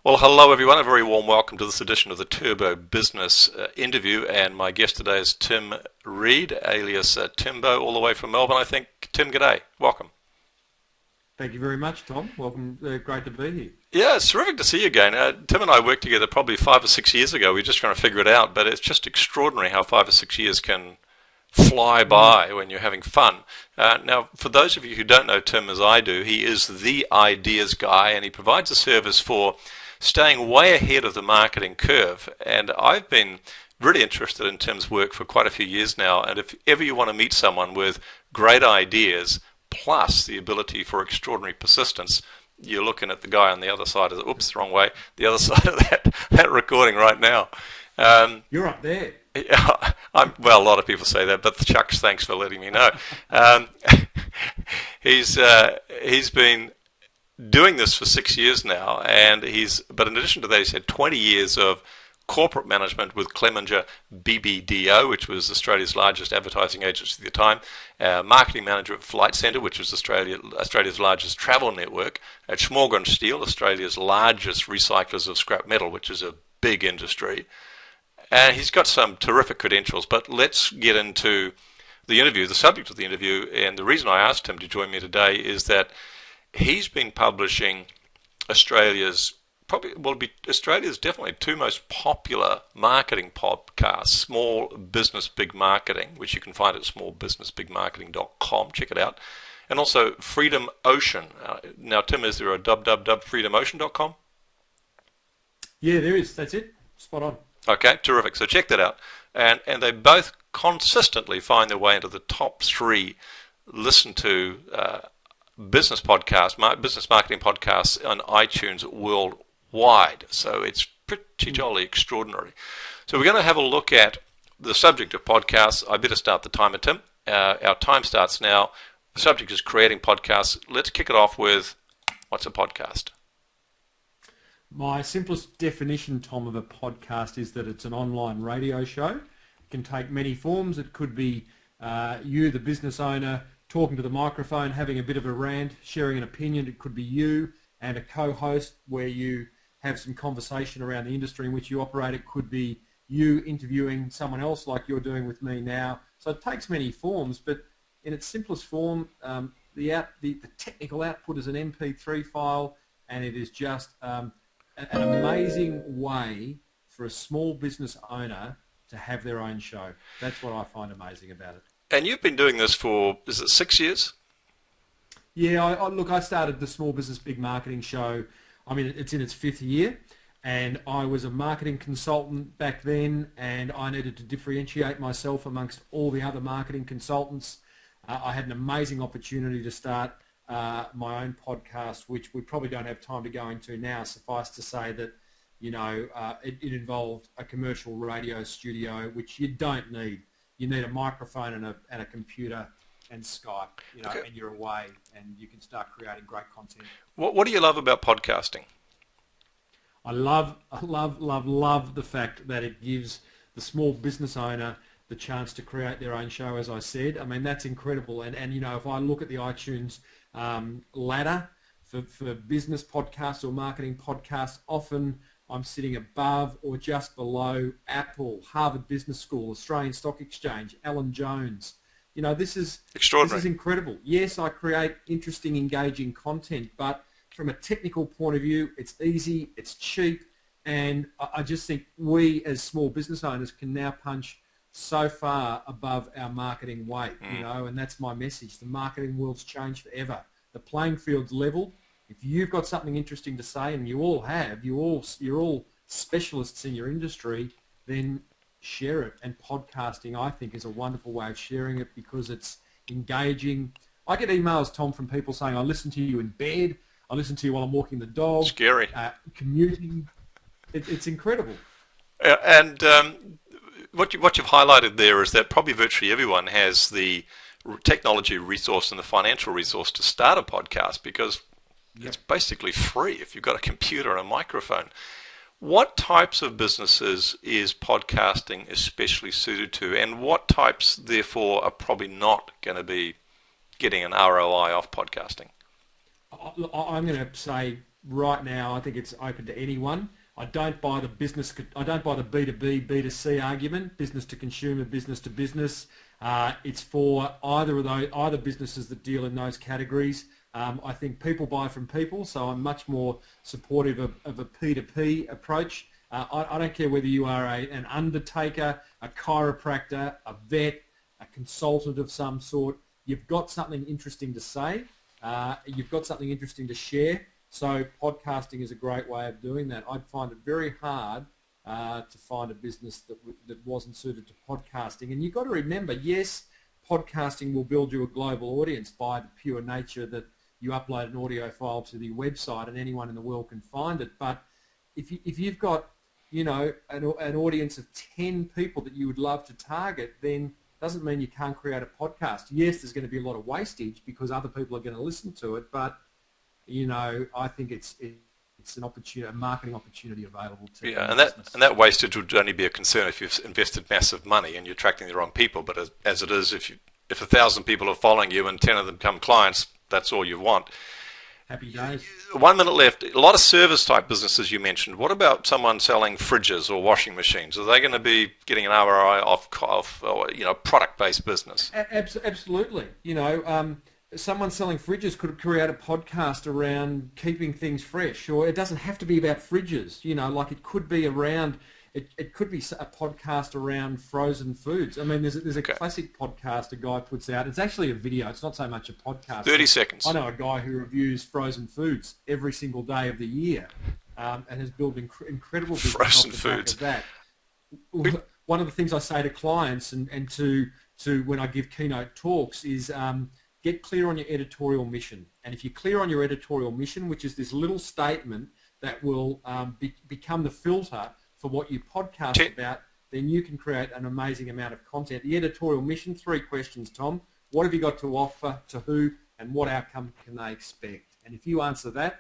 Well, hello everyone. A very warm welcome to this edition of the Turbo Business interview. And my guest today is Tim Reid, alias Timbo, all the way from Melbourne, I think. Tim, g'day. Welcome. Thank you very much, Tom. Welcome. Great to be here. Yeah, it's terrific to see you again. Tim and I worked together probably 5 or 6 years ago. We were just trying to figure it out, but it's just extraordinary how 5 or 6 years can fly Mm. by when you're having fun. Now, for those of you who don't know Tim as I do, he is the ideas guy, and he provides a service for staying way ahead of the marketing curve. And I've been really interested in Tim's work for quite a few years now. And if ever you want to meet someone with great ideas plus the ability for extraordinary persistence, you're looking at the guy on the other side of the, oops, wrong way, the other side of that recording right now. Um, You're up there. yeah, well, a lot of people say that, but Chucks, thanks for letting me know. Um, he's been doing this for 6 years now, and but in addition to that, he's had 20 years of corporate management with Clemenger BBDO, which was Australia's largest advertising agency at the time, marketing manager at Flight Centre, which was Australia's largest travel network, at Schmorgan Steel, Australia's largest recyclers of scrap metal, which is a big industry. And he's got some terrific credentials, but let's get into the interview, the subject of the interview. And the reason I asked him to join me today is that he's been publishing Australia's Australia's definitely two most popular marketing podcasts, Small Business Big Marketing, which you can find at smallbusinessbigmarketing.com. Check it out. And also Freedom Ocean. Now, Tim, is there a www.freedomocean.com? Yeah, there is. That's it. Spot on. Okay, terrific. So check that out. And they both consistently find their way into the top three listened to business business marketing podcasts on iTunes worldwide. So it's pretty jolly extraordinary. So we're going to have a look at the subject of podcasts. I better start the timer, Tim. Our time starts now. The subject is creating podcasts. Let's kick it off with, what's a podcast? My simplest definition, Tom, of a podcast is that it's an online radio show. It can take many forms. It could be you, the business owner, talking to the microphone, having a bit of a rant, sharing an opinion. It could be you and a co-host where you have some conversation around the industry in which you operate. It could be you interviewing someone else like you're doing with me now. So it takes many forms, but in its simplest form, the technical output is an MP3 file, and it is just an amazing way for a small business owner to have their own show. That's what I find amazing about it. And you've been doing this for, is it 6 years? Yeah, I started the Small Business Big Marketing show. I mean, it's in its fifth year, and I was a marketing consultant back then, and I needed to differentiate myself amongst all the other marketing consultants. I had an amazing opportunity to start my own podcast, which we probably don't have time to go into now. Suffice to say that, it involved a commercial radio studio, which you don't need. You need a microphone and a computer and Skype, Okay. and you're away, and you can start creating great content. What do you love about podcasting? I love the fact that it gives the small business owner the chance to create their own show, as I said. I mean, that's incredible. And if I look at the iTunes ladder for business podcasts or marketing podcasts, often I'm sitting above or just below Apple, Harvard Business School, Australian Stock Exchange, Alan Jones. This is Extraordinary. incredible. Yes, I create interesting, engaging content, but from a technical point of view, it's easy, it's cheap, and I just think we as small business owners can now punch so far above our marketing weight, and that's my message. The marketing world's changed forever. The playing field's level. If you've got something interesting to say, and you all have, you're all specialists in your industry, then share it. And podcasting, I think, is a wonderful way of sharing it because it's engaging. I get emails, Tom, from people saying, I listen to you in bed, I listen to you while I'm walking the dog, Scary. Commuting. It's incredible. And what you've highlighted there is that probably virtually everyone has the technology resource and the financial resource to start a podcast because it's basically free if you've got a computer and a microphone. What types of businesses is podcasting especially suited to, and what types, therefore, are probably not going to be getting an ROI off podcasting? I'm going to say right now, I think it's open to anyone. I don't buy the B2B, B2C argument, business to consumer, business to business. It's for either businesses that deal in those categories. I think people buy from people, so I'm much more supportive of a P2P approach. I don't care whether you are an undertaker, a chiropractor, a vet, a consultant of some sort. You've got something interesting to say. You've got something interesting to share. So podcasting is a great way of doing that. I'd find it very hard to find a business that wasn't suited to podcasting. And you've got to remember, yes, podcasting will build you a global audience by the pure nature that you upload an audio file to the website and anyone in the world can find it. But if you've got, you know, an audience of 10 people that you would love to target, then doesn't mean you can't create a podcast. Yes, there's going to be a lot of wastage because other people are going to listen to it, but you know, I think it's an opportunity, a marketing opportunity available to that wastage would only be a concern if you've invested massive money and you're attracting the wrong people. But as it is, if 1,000 people are following you and 10 of them become clients, that's all you want. Happy days. 1 minute left. A lot of service type businesses you mentioned. What about someone selling fridges or washing machines? Are they going to be getting an ROI off product based business? Absolutely. You know. Someone selling fridges could create a podcast around keeping things fresh, or it doesn't have to be about fridges. You know, like it could be around. It could be a podcast around frozen foods. I mean, there's a classic podcast a guy puts out. It's actually a video. It's not so much a podcast. 30 seconds. I know a guy who reviews frozen foods every single day of the year, and has built incredible business frozen off the back foods. of that. One of the things I say to clients and to when I give keynote talks is. Get clear on your editorial mission. And if you're clear on your editorial mission, which is this little statement that will become the filter for what you podcast about, then you can create an amazing amount of content. The editorial mission, 3 questions, Tom. What have you got to offer, to who, and what outcome can they expect? And if you answer that,